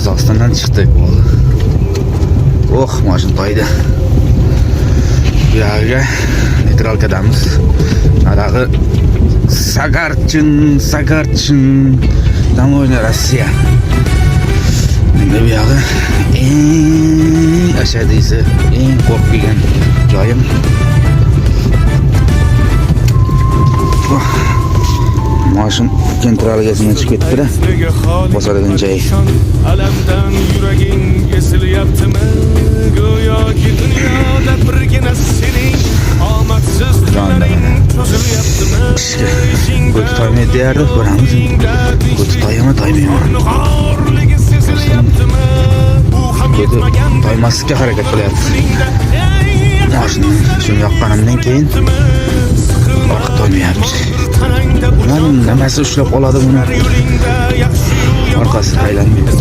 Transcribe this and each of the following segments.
Qozog'istondan chiqdik bo'ldi. Mashina to'ydi. Bu yerga neytralkadamiz. Narag'i Sagarchin Damoyna Rossiya. Endi bu yerga eng ashadiysi, eng qo'rqgan joyim. Mashina kentralgasiga chiqib ketdi-da. Bosadigan joy. Alamdan yuraging esilyaptimi? Go'yoki dunyoda birgina sening omadsiz kunlaring cho'zilyaptimi? Ko'z to'ymay derdi, ko'ramiz. Ko'z to'ymaymi? Ko'z to'ymaslikka harakat qilyapti. Mashina shuni yoqqanimdan keyin vaqt to'ymayapti. Nimasi ushlab oladi buni? Orqasi aylanmaydi.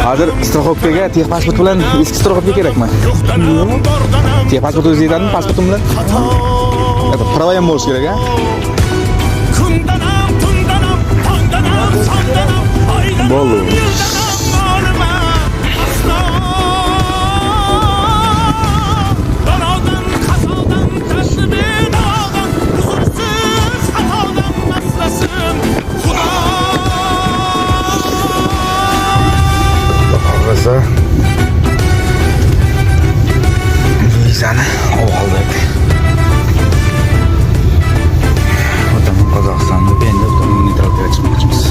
Hozir страховкаga texpasport bilan eski страховка kerakmi? Texpasport o'zi yetadimi pasportim bilan? Prava ham bo'lishi kerak, ha? Bo'ldi. Qolsa vizani oldik. Otaman Qozog'istonda endi neytralga chiqmoqchimiz.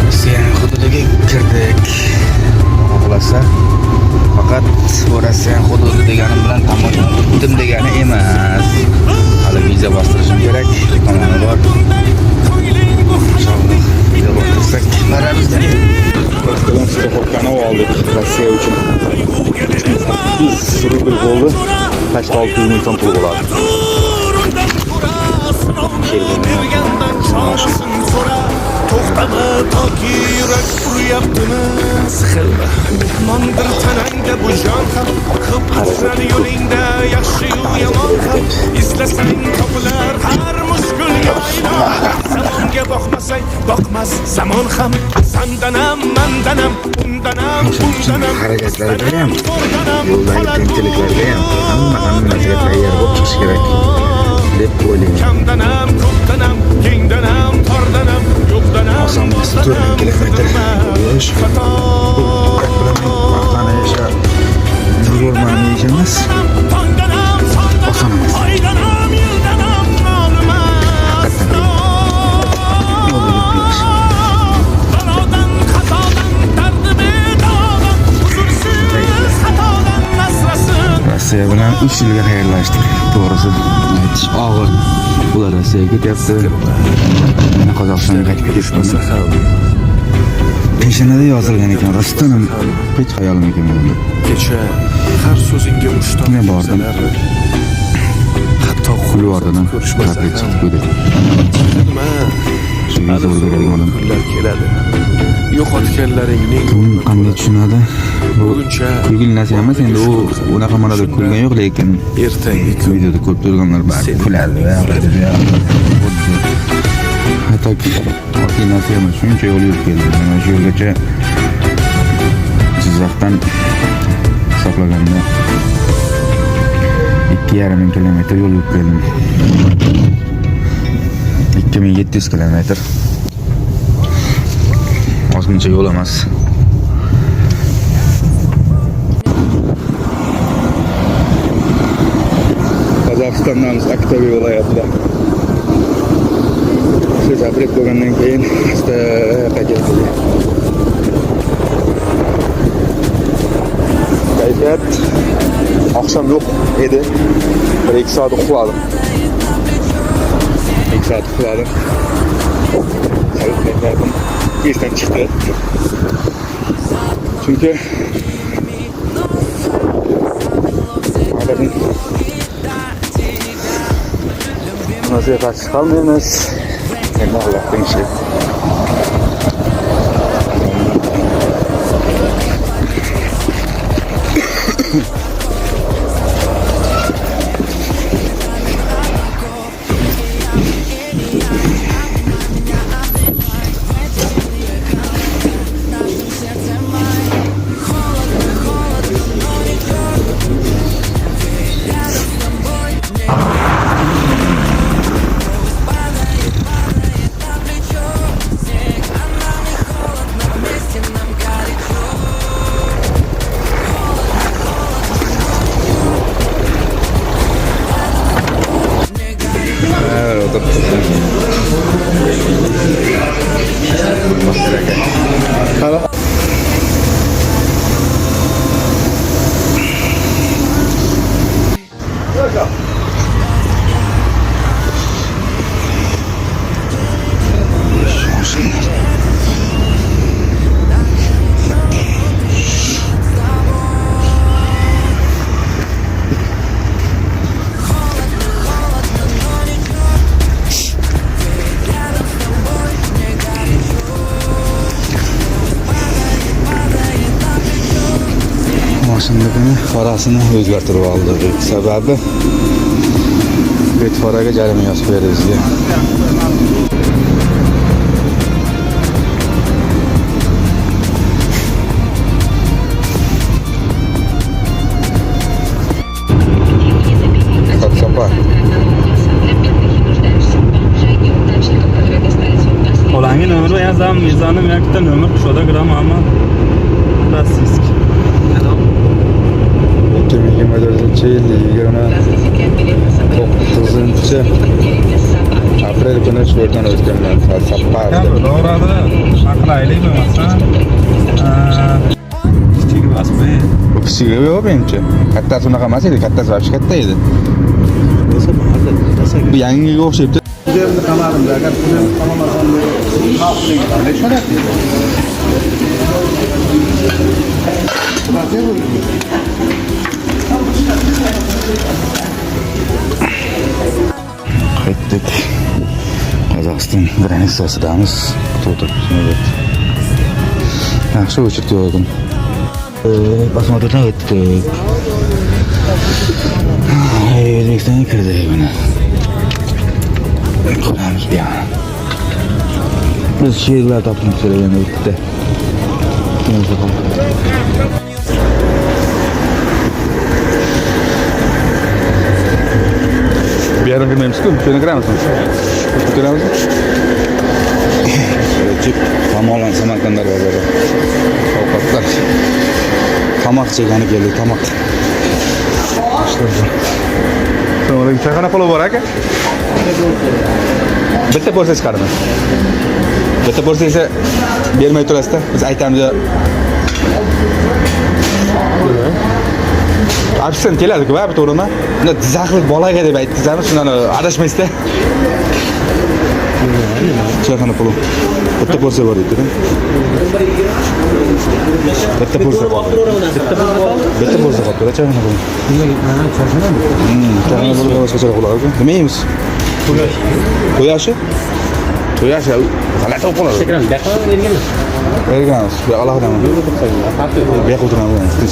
Rossiya hududiga kirdik. Xohlasa faqat Rossiya hududi deganim bilan tamom degani emas. Hali viza bostirish kerak. Tomoni bor. Inshaalloh viza bostirsak boramiz. Bilan straxovkani oldik Rossiya uchun. 8 rubl bo'ldi. 86 ming so'm pul bo'ladi. To'xtama toki yurak uryaptimi? Siqilma. Mehmondir tanangda bu jon ham, ko'p qadrar yo'lingda yaxshi-yu yomon ham. Islasang topilar har mushkulga aylan. Zamonga boqmasang boqmas zamon ham. Sandanam, mandanam, undanam, bundanam. Harakatlarga ham, yo'ldagi qiyinchiliklarga ham hamma-hammasiga tayyor bo'lib chiqish kerak deb o'ylayman. Kamdanam, ko'pdanam, kengdanam, tordanam, yo'qdanam. Oson 4 kilometr yo'lish. Vaqtni yashab yurmani yeymiz. Oson emas. Rossiya bilan 3 yilga xayrlashdik. To'g'risi aytish og'ir. Ular Rossiyaga ketyapti. Meni Qozog'istonga qaytib ketishmasa ham. Peshanada yozilgan ekan, rostdan ham hech xayolim kelmadi. Kecha har so'zingga mushtoq bordim. Hatto qulvardan ko'rishmasa chiqib ketdi. Shunga zo'r beradigan kunlar keladi. Yo'qotganlaringning qanday tushunadi? Buguncha kulgili narsa emas, endi u unaqa manada kulgan yo'q, lekin ertangi videoda ko'rib turganlar bari kuladi va hattoki oddiy narsa emas, shuncha yo'l yurib keldim. Mana shu yo'lgacha Jizzaxdan hisoblaganda 2,5 kilometr yo'l yurib keldim. 2700 kilometr. Ozmuncha yo'l emas. Qozog'istondamiz, Aqto'be viloyatida. Shu zapret bo'lgandan keyin qaytib kayfiyat oqshom yo'q edi. 1-2 soat uxladim. 2 soat uxladim. Kayfiyatim esdan chiqdi. Chunki Nasıl kaç kalmıyoruz. Ne Allah'ın işi. Maşındakini farasını o'zgartirib oldi. Sababi betfaraga jarima yozib berdi bizga. Olangi номер я зам мизаным якта номер шода грамм ама российский. 2024 yil 29-aprel kuni Sho'rdan o'tganman. Sapparda. To'g'rida aqlaylik bo'lmasa. Kichik vasbe. Bu kichigi yo'q menimcha. Kattasi unaqa emas edi, kattasi vobshe katta edi. Bu yangiga o'xshaydi. Üzerimde kanadım da, agar bunu kanamasam da kalkmayın. Ne şöyle yapayım? Burası bu. Qaytdik. Qozog'iston granitsasidamiz. To'g'ri. Yaxshi o'chib yo'qdim. Посмотрим o'tdik. O'zbekistonga kirdik mana. Ko'ramiz bu yana. Biz sherlar topib kelgan o'tdi. Bu yerga kirmaymiz-ku, shuni kiramizmi? Kiramiz. Qamoqlan Samarqandlar bozori. Ovqatlar. Tomoq chegani keldik, tomoq. Sonra çayxona puli bor aka? Bitta bo'lsa chiqardim. Bitta bo'lsa esa bermay turasizda. Biz aytamiz. Afsan keladi-ku, va to'g'rimi? Unda zaxli bolaga deb aytdingiz-mi? Shundan adashmaysizda. Çayxona puli. Bitta bo'lsa bor dedi. Bitta bo'lsa bor. Bitta bo'lsa qoldi, çayxona puli. Çayxona puli boshqacha bo'ladi-ku. Nima yeymiz? To'yashi? To'yashi g'alati bo'lib qoladi. Tekrar bekor verganmi? Berganmiz. Bu alohidami? Bek o'tiramiz.